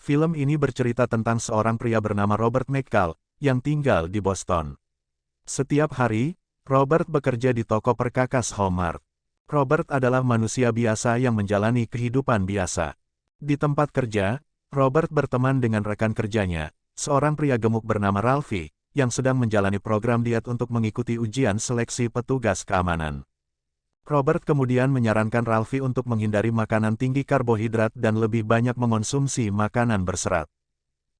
Film ini bercerita tentang seorang pria bernama Robert McCall, yang tinggal di Boston. Setiap hari, Robert bekerja di toko perkakas Hallmark. Robert adalah manusia biasa yang menjalani kehidupan biasa. Di tempat kerja, Robert berteman dengan rekan kerjanya, seorang pria gemuk bernama Ralphie, yang sedang menjalani program diet untuk mengikuti ujian seleksi petugas keamanan. Robert kemudian menyarankan Ralphie untuk menghindari makanan tinggi karbohidrat dan lebih banyak mengonsumsi makanan berserat.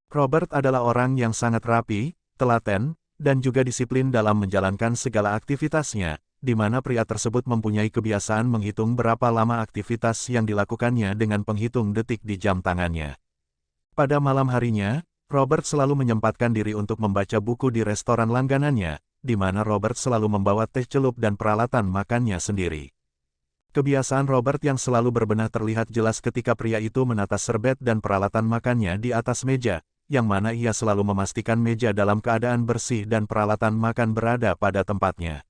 Robert adalah orang yang sangat rapi, telaten, dan juga disiplin dalam menjalankan segala aktivitasnya, di mana pria tersebut mempunyai kebiasaan menghitung berapa lama aktivitas yang dilakukannya dengan penghitung detik di jam tangannya. Pada malam harinya, Robert selalu menyempatkan diri untuk membaca buku di restoran langganannya, di mana Robert selalu membawa teh celup dan peralatan makannya sendiri. Kebiasaan Robert yang selalu berbenah terlihat jelas ketika pria itu menata serbet dan peralatan makannya di atas meja, yang mana ia selalu memastikan meja dalam keadaan bersih dan peralatan makan berada pada tempatnya.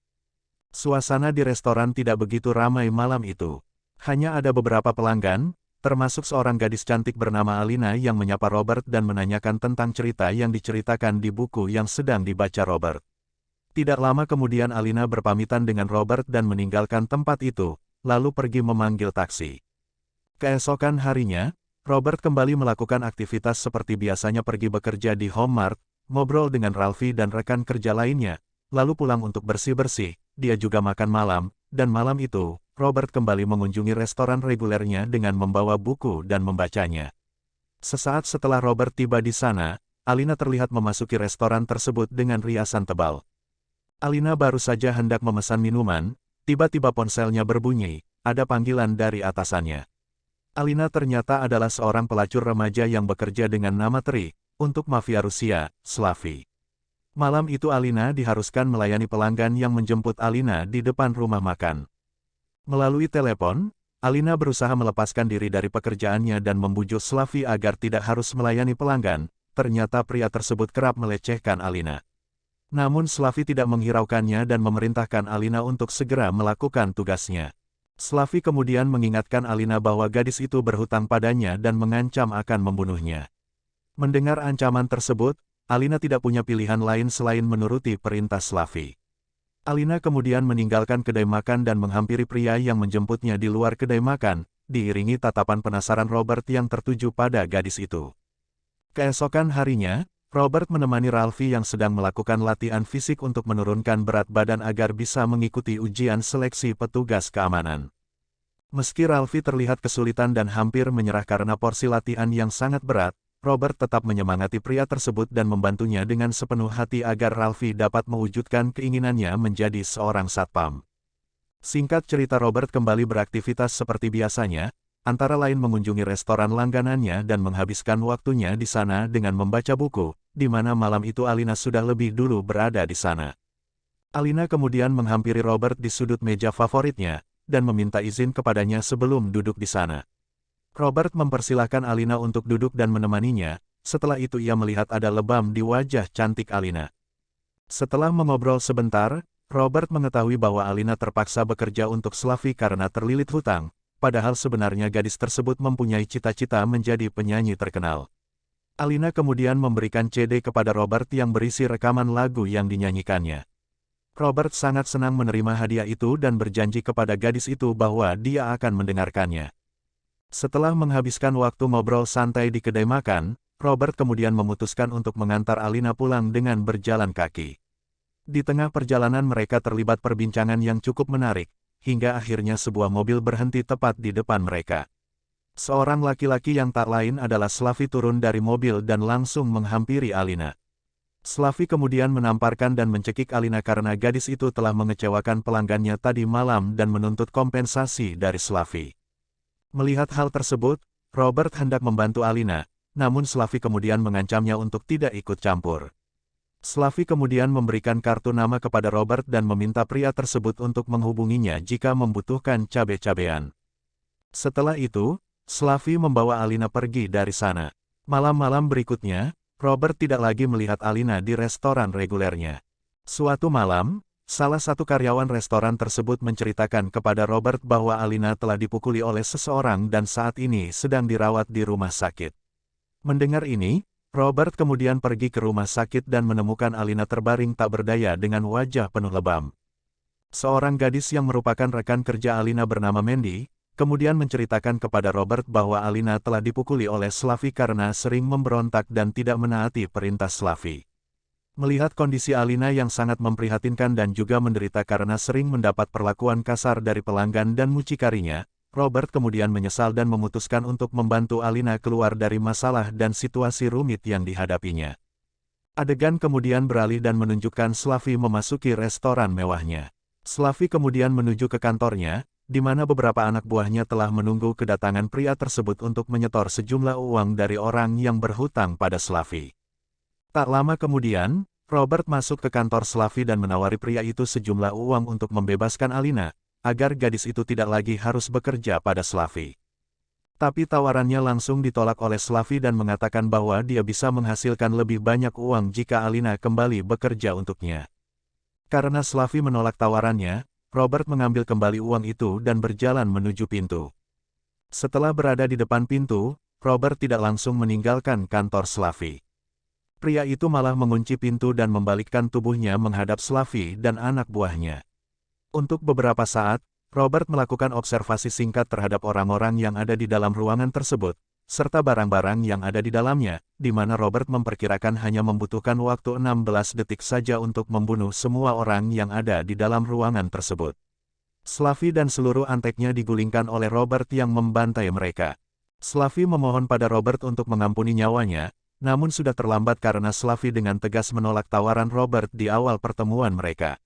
Suasana di restoran tidak begitu ramai malam itu. Hanya ada beberapa pelanggan, termasuk seorang gadis cantik bernama Alina yang menyapa Robert dan menanyakan tentang cerita yang diceritakan di buku yang sedang dibaca Robert. Tidak lama kemudian Alina berpamitan dengan Robert dan meninggalkan tempat itu, lalu pergi memanggil taksi. Keesokan harinya, Robert kembali melakukan aktivitas seperti biasanya, pergi bekerja di Hallmark, ngobrol dengan Ralphie dan rekan kerja lainnya, lalu pulang untuk bersih-bersih, dia juga makan malam, dan malam itu, Robert kembali mengunjungi restoran regulernya dengan membawa buku dan membacanya. Sesaat setelah Robert tiba di sana, Alina terlihat memasuki restoran tersebut dengan riasan tebal. Alina baru saja hendak memesan minuman, tiba-tiba ponselnya berbunyi, ada panggilan dari atasannya. Alina ternyata adalah seorang pelacur remaja yang bekerja dengan nama Tri, untuk mafia Rusia, Slavi. Malam itu Alina diharuskan melayani pelanggan yang menjemput Alina di depan rumah makan. Melalui telepon, Alina berusaha melepaskan diri dari pekerjaannya dan membujuk Slavi agar tidak harus melayani pelanggan, ternyata pria tersebut kerap melecehkan Alina. Namun Slavi tidak menghiraukannya dan memerintahkan Alina untuk segera melakukan tugasnya. Slavi kemudian mengingatkan Alina bahwa gadis itu berhutang padanya dan mengancam akan membunuhnya. Mendengar ancaman tersebut, Alina tidak punya pilihan lain selain menuruti perintah Slavi. Alina kemudian meninggalkan kedai makan dan menghampiri pria yang menjemputnya di luar kedai makan, diiringi tatapan penasaran Robert yang tertuju pada gadis itu. Keesokan harinya, Robert menemani Ralphie yang sedang melakukan latihan fisik untuk menurunkan berat badan agar bisa mengikuti ujian seleksi petugas keamanan. Meski Ralphie terlihat kesulitan dan hampir menyerah karena porsi latihan yang sangat berat, Robert tetap menyemangati pria tersebut dan membantunya dengan sepenuh hati agar Ralphie dapat mewujudkan keinginannya menjadi seorang satpam. Singkat cerita, Robert kembali beraktivitas seperti biasanya, antara lain mengunjungi restoran langganannya dan menghabiskan waktunya di sana dengan membaca buku, di mana malam itu Alina sudah lebih dulu berada di sana. Alina kemudian menghampiri Robert di sudut meja favoritnya, dan meminta izin kepadanya sebelum duduk di sana. Robert mempersilahkan Alina untuk duduk dan menemaninya, setelah itu ia melihat ada lebam di wajah cantik Alina. Setelah mengobrol sebentar, Robert mengetahui bahwa Alina terpaksa bekerja untuk Slavi karena terlilit hutang, padahal sebenarnya gadis tersebut mempunyai cita-cita menjadi penyanyi terkenal. Alina kemudian memberikan CD kepada Robert yang berisi rekaman lagu yang dinyanyikannya. Robert sangat senang menerima hadiah itu dan berjanji kepada gadis itu bahwa dia akan mendengarkannya. Setelah menghabiskan waktu ngobrol santai di kedai makan, Robert kemudian memutuskan untuk mengantar Alina pulang dengan berjalan kaki. Di tengah perjalanan mereka terlibat perbincangan yang cukup menarik, hingga akhirnya sebuah mobil berhenti tepat di depan mereka. Seorang laki-laki yang tak lain adalah Slavi turun dari mobil dan langsung menghampiri Alina. Slavi kemudian menamparkan dan mencekik Alina karena gadis itu telah mengecewakan pelanggannya tadi malam dan menuntut kompensasi dari Slavi. Melihat hal tersebut, Robert hendak membantu Alina, namun Slavi kemudian mengancamnya untuk tidak ikut campur. Slavi kemudian memberikan kartu nama kepada Robert dan meminta pria tersebut untuk menghubunginya jika membutuhkan cabe-cabean. Setelah itu, Slavi membawa Alina pergi dari sana. Malam-malam berikutnya, Robert tidak lagi melihat Alina di restoran regulernya. Suatu malam, salah satu karyawan restoran tersebut menceritakan kepada Robert bahwa Alina telah dipukuli oleh seseorang dan saat ini sedang dirawat di rumah sakit. Mendengar ini, Robert kemudian pergi ke rumah sakit dan menemukan Alina terbaring tak berdaya dengan wajah penuh lebam. Seorang gadis yang merupakan rekan kerja Alina bernama Mandy, kemudian menceritakan kepada Robert bahwa Alina telah dipukuli oleh Slavi karena sering memberontak dan tidak menaati perintah Slavi. Melihat kondisi Alina yang sangat memprihatinkan dan juga menderita karena sering mendapat perlakuan kasar dari pelanggan dan mucikarinya, Robert kemudian menyesal dan memutuskan untuk membantu Alina keluar dari masalah dan situasi rumit yang dihadapinya. Adegan kemudian beralih dan menunjukkan Slavi memasuki restoran mewahnya. Slavi kemudian menuju ke kantornya, di mana beberapa anak buahnya telah menunggu kedatangan pria tersebut untuk menyetor sejumlah uang dari orang yang berhutang pada Slavi. Tak lama kemudian, Robert masuk ke kantor Slavi dan menawari pria itu sejumlah uang untuk membebaskan Alina, agar gadis itu tidak lagi harus bekerja pada Slavi. Tapi tawarannya langsung ditolak oleh Slavi dan mengatakan bahwa dia bisa menghasilkan lebih banyak uang jika Alina kembali bekerja untuknya. Karena Slavi menolak tawarannya, Robert mengambil kembali uang itu dan berjalan menuju pintu. Setelah berada di depan pintu, Robert tidak langsung meninggalkan kantor Slavi. Pria itu malah mengunci pintu dan membalikkan tubuhnya menghadap Slavi dan anak buahnya. Untuk beberapa saat, Robert melakukan observasi singkat terhadap orang-orang yang ada di dalam ruangan tersebut, serta barang-barang yang ada di dalamnya, di mana Robert memperkirakan hanya membutuhkan waktu 16 detik saja untuk membunuh semua orang yang ada di dalam ruangan tersebut. Slavi dan seluruh anteknya digulingkan oleh Robert yang membantai mereka. Slavi memohon pada Robert untuk mengampuni nyawanya, namun sudah terlambat karena Slavi dengan tegas menolak tawaran Robert di awal pertemuan mereka.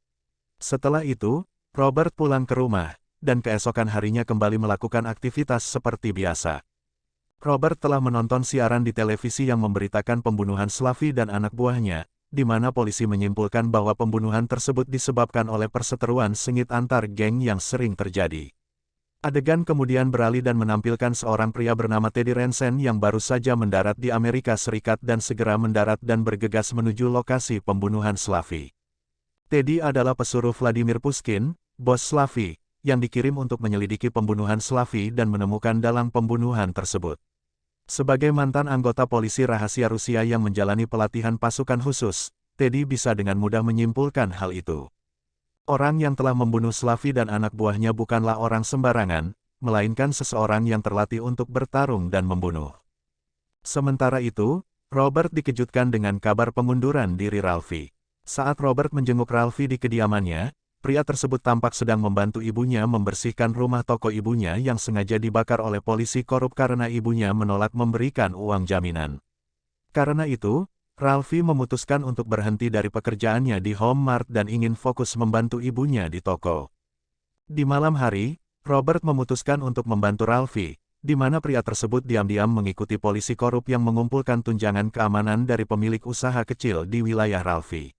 Setelah itu, Robert pulang ke rumah, dan keesokan harinya kembali melakukan aktivitas seperti biasa. Robert telah menonton siaran di televisi yang memberitakan pembunuhan Slavi dan anak buahnya, di mana polisi menyimpulkan bahwa pembunuhan tersebut disebabkan oleh perseteruan sengit antar geng yang sering terjadi. Adegan kemudian beralih dan menampilkan seorang pria bernama Teddy Rensen yang baru saja mendarat di Amerika Serikat dan segera mendarat dan bergegas menuju lokasi pembunuhan Slavi. Teddy adalah pesuruh Vladimir Pushkin, bos Slavi, yang dikirim untuk menyelidiki pembunuhan Slavi dan menemukan dalang pembunuhan tersebut. Sebagai mantan anggota polisi rahasia Rusia yang menjalani pelatihan pasukan khusus, Teddy bisa dengan mudah menyimpulkan hal itu. Orang yang telah membunuh Slavi dan anak buahnya bukanlah orang sembarangan, melainkan seseorang yang terlatih untuk bertarung dan membunuh. Sementara itu, Robert dikejutkan dengan kabar pengunduran diri Ralphie. Saat Robert menjenguk Ralphie di kediamannya, pria tersebut tampak sedang membantu ibunya membersihkan rumah toko ibunya yang sengaja dibakar oleh polisi korup karena ibunya menolak memberikan uang jaminan. Karena itu, Ralphie memutuskan untuk berhenti dari pekerjaannya di Home Mart dan ingin fokus membantu ibunya di toko. Di malam hari, Robert memutuskan untuk membantu Ralphie, di mana pria tersebut diam-diam mengikuti polisi korup yang mengumpulkan tunjangan keamanan dari pemilik usaha kecil di wilayah Ralphie.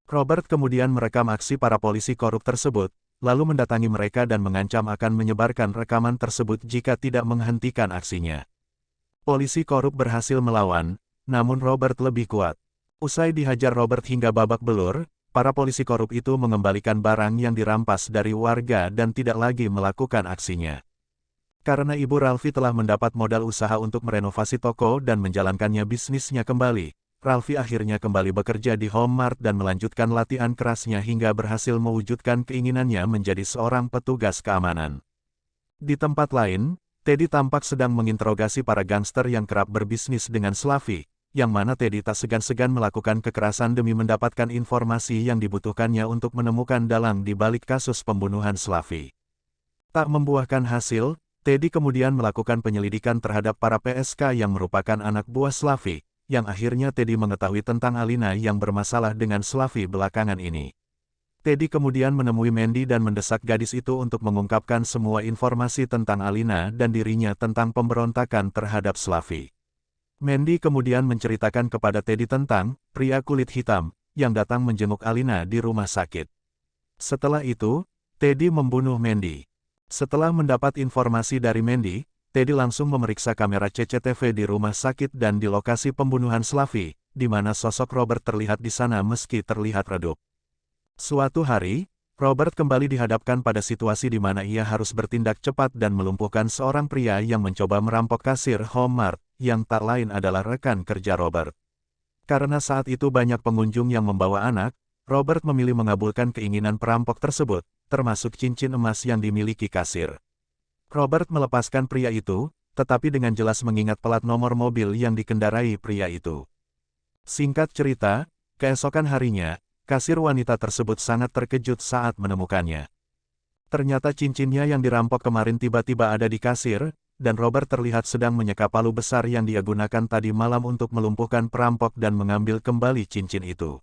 Robert kemudian merekam aksi para polisi korup tersebut, lalu mendatangi mereka dan mengancam akan menyebarkan rekaman tersebut jika tidak menghentikan aksinya. Polisi korup berhasil melawan, namun Robert lebih kuat. Usai dihajar Robert hingga babak belur, para polisi korup itu mengembalikan barang yang dirampas dari warga dan tidak lagi melakukan aksinya. Karena ibu Ralphie telah mendapat modal usaha untuk merenovasi toko dan menjalankannya bisnisnya kembali, Ralphie akhirnya kembali bekerja di Home Mart dan melanjutkan latihan kerasnya hingga berhasil mewujudkan keinginannya menjadi seorang petugas keamanan. Di tempat lain, Teddy tampak sedang menginterogasi para gangster yang kerap berbisnis dengan Slavi, yang mana Teddy tak segan-segan melakukan kekerasan demi mendapatkan informasi yang dibutuhkannya untuk menemukan dalang di balik kasus pembunuhan Slavi. Tak membuahkan hasil, Teddy kemudian melakukan penyelidikan terhadap para PSK yang merupakan anak buah Slavi, yang akhirnya Teddy mengetahui tentang Alina yang bermasalah dengan Slavi belakangan ini. Teddy kemudian menemui Mandy dan mendesak gadis itu untuk mengungkapkan semua informasi tentang Alina dan dirinya tentang pemberontakan terhadap Slavi. Mandy kemudian menceritakan kepada Teddy tentang pria kulit hitam yang datang menjenguk Alina di rumah sakit. Setelah itu, Teddy membunuh Mandy. Setelah mendapat informasi dari Mandy, Teddy langsung memeriksa kamera CCTV di rumah sakit dan di lokasi pembunuhan Slavi, di mana sosok Robert terlihat di sana meski terlihat redup. Suatu hari, Robert kembali dihadapkan pada situasi di mana ia harus bertindak cepat dan melumpuhkan seorang pria yang mencoba merampok kasir Home Mart, yang tak lain adalah rekan kerja Robert. Karena saat itu banyak pengunjung yang membawa anak, Robert memilih mengabulkan keinginan perampok tersebut, termasuk cincin emas yang dimiliki kasir. Robert melepaskan pria itu, tetapi dengan jelas mengingat plat nomor mobil yang dikendarai pria itu. Singkat cerita, keesokan harinya, kasir wanita tersebut sangat terkejut saat menemukannya. Ternyata cincinnya yang dirampok kemarin tiba-tiba ada di kasir, dan Robert terlihat sedang menyeka palu besar yang dia gunakan tadi malam untuk melumpuhkan perampok dan mengambil kembali cincin itu.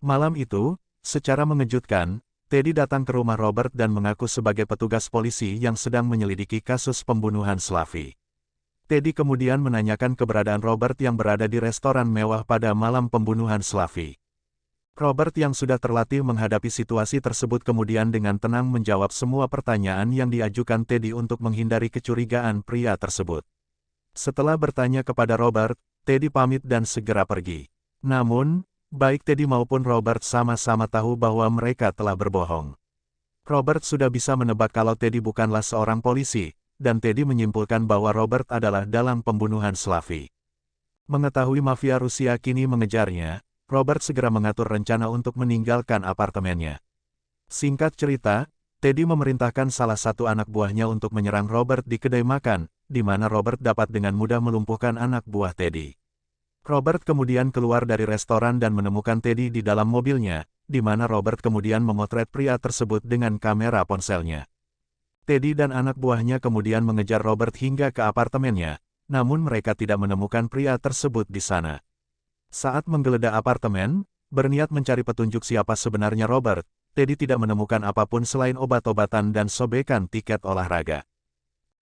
Malam itu, secara mengejutkan, Teddy datang ke rumah Robert dan mengaku sebagai petugas polisi yang sedang menyelidiki kasus pembunuhan Slavi. Teddy kemudian menanyakan keberadaan Robert yang berada di restoran mewah pada malam pembunuhan Slavi. Robert yang sudah terlatih menghadapi situasi tersebut kemudian dengan tenang menjawab semua pertanyaan yang diajukan Teddy untuk menghindari kecurigaan pria tersebut. Setelah bertanya kepada Robert, Teddy pamit dan segera pergi. Namun, baik Teddy maupun Robert sama-sama tahu bahwa mereka telah berbohong. Robert sudah bisa menebak kalau Teddy bukanlah seorang polisi, dan Teddy menyimpulkan bahwa Robert adalah dalang pembunuhan Slavi. Mengetahui mafia Rusia kini mengejarnya, Robert segera mengatur rencana untuk meninggalkan apartemennya. Singkat cerita, Teddy memerintahkan salah satu anak buahnya untuk menyerang Robert di kedai makan, di mana Robert dapat dengan mudah melumpuhkan anak buah Teddy. Robert kemudian keluar dari restoran dan menemukan Teddy di dalam mobilnya, di mana Robert kemudian memotret pria tersebut dengan kamera ponselnya. Teddy dan anak buahnya kemudian mengejar Robert hingga ke apartemennya, namun mereka tidak menemukan pria tersebut di sana. Saat menggeledah apartemen, berniat mencari petunjuk siapa sebenarnya Robert, Teddy tidak menemukan apapun selain obat-obatan dan sobekan tiket olahraga.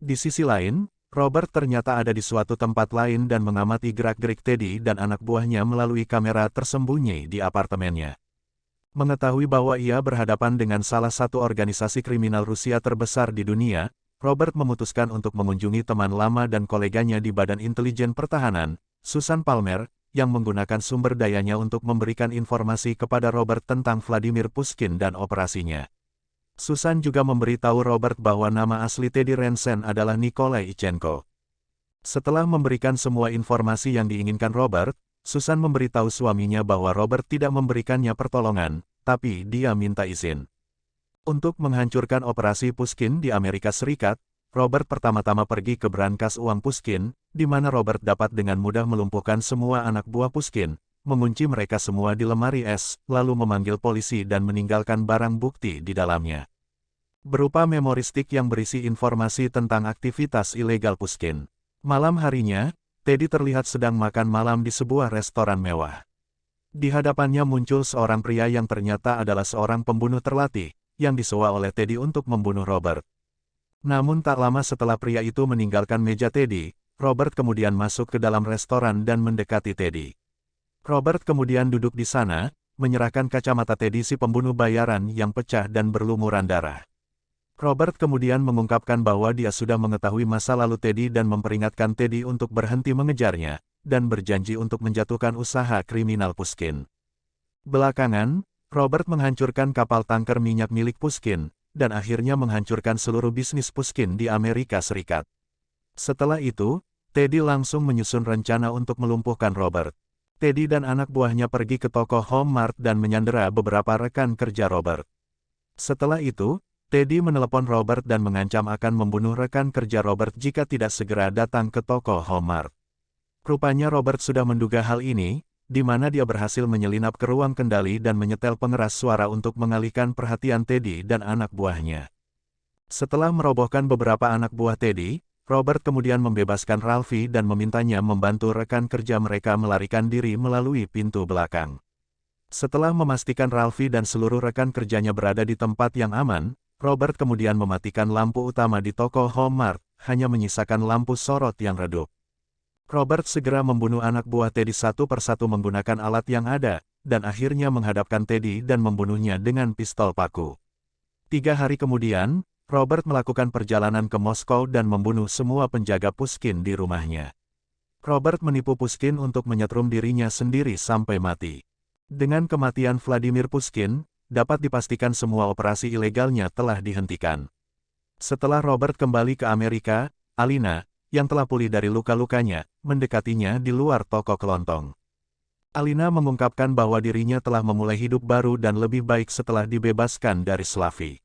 Di sisi lain, Robert ternyata ada di suatu tempat lain dan mengamati gerak-gerik Teddy dan anak buahnya melalui kamera tersembunyi di apartemennya. Mengetahui bahwa ia berhadapan dengan salah satu organisasi kriminal Rusia terbesar di dunia, Robert memutuskan untuk mengunjungi teman lama dan koleganya di Badan Intelijen Pertahanan, Susan Palmer, yang menggunakan sumber dayanya untuk memberikan informasi kepada Robert tentang Vladimir Pushkin dan operasinya. Susan juga memberitahu Robert bahwa nama asli Teddy Rensen adalah Nikolai Ichenko. Setelah memberikan semua informasi yang diinginkan Robert, Susan memberitahu suaminya bahwa Robert tidak memberikannya pertolongan, tapi dia minta izin. Untuk menghancurkan operasi Pushkin di Amerika Serikat, Robert pertama-tama pergi ke brankas uang Pushkin, di mana Robert dapat dengan mudah melumpuhkan semua anak buah Pushkin, mengunci mereka semua di lemari es, lalu memanggil polisi dan meninggalkan barang bukti di dalamnya. Berupa memori stick yang berisi informasi tentang aktivitas ilegal Pushkin. Malam harinya, Teddy terlihat sedang makan malam di sebuah restoran mewah. Di hadapannya muncul seorang pria yang ternyata adalah seorang pembunuh terlatih, yang disewa oleh Teddy untuk membunuh Robert. Namun tak lama setelah pria itu meninggalkan meja Teddy, Robert kemudian masuk ke dalam restoran dan mendekati Teddy. Robert kemudian duduk di sana, menyerahkan kacamata Teddy si pembunuh bayaran yang pecah dan berlumuran darah. Robert kemudian mengungkapkan bahwa dia sudah mengetahui masa lalu Teddy dan memperingatkan Teddy untuk berhenti mengejarnya, dan berjanji untuk menjatuhkan usaha kriminal Pushkin. Belakangan, Robert menghancurkan kapal tanker minyak milik Pushkin, dan akhirnya menghancurkan seluruh bisnis Pushkin di Amerika Serikat. Setelah itu, Teddy langsung menyusun rencana untuk melumpuhkan Robert. Teddy dan anak buahnya pergi ke toko Home Mart dan menyandera beberapa rekan kerja Robert. Setelah itu, Teddy menelepon Robert dan mengancam akan membunuh rekan kerja Robert jika tidak segera datang ke toko Home Mart. Rupanya Robert sudah menduga hal ini, di mana dia berhasil menyelinap ke ruang kendali dan menyetel pengeras suara untuk mengalihkan perhatian Teddy dan anak buahnya. Setelah merobohkan beberapa anak buah Teddy, Robert kemudian membebaskan Ralphie dan memintanya membantu rekan kerja mereka melarikan diri melalui pintu belakang. Setelah memastikan Ralphie dan seluruh rekan kerjanya berada di tempat yang aman, Robert kemudian mematikan lampu utama di toko Home Mart, hanya menyisakan lampu sorot yang redup. Robert segera membunuh anak buah Teddy satu persatu menggunakan alat yang ada, dan akhirnya menghadapkan Teddy dan membunuhnya dengan pistol paku. 3 hari kemudian, Robert melakukan perjalanan ke Moskow dan membunuh semua penjaga Pushkin di rumahnya. Robert menipu Pushkin untuk menyetrum dirinya sendiri sampai mati. Dengan kematian Vladimir Pushkin, dapat dipastikan semua operasi ilegalnya telah dihentikan. Setelah Robert kembali ke Amerika, Alina, yang telah pulih dari luka-lukanya, mendekatinya di luar toko kelontong. Alina mengungkapkan bahwa dirinya telah memulai hidup baru dan lebih baik setelah dibebaskan dari Slavi.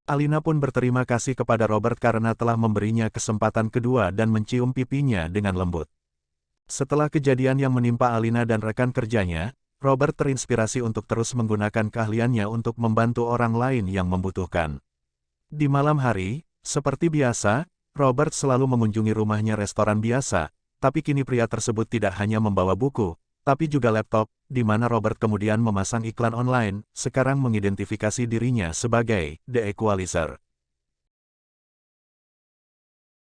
Alina pun berterima kasih kepada Robert karena telah memberinya kesempatan kedua dan mencium pipinya dengan lembut. Setelah kejadian yang menimpa Alina dan rekan kerjanya, Robert terinspirasi untuk terus menggunakan keahliannya untuk membantu orang lain yang membutuhkan. Di malam hari, seperti biasa, Robert selalu mengunjungi rumahnya restoran biasa, tapi kini pria tersebut tidak hanya membawa buku, tapi juga laptop, di mana Robert kemudian memasang iklan online, sekarang mengidentifikasi dirinya sebagai The Equalizer.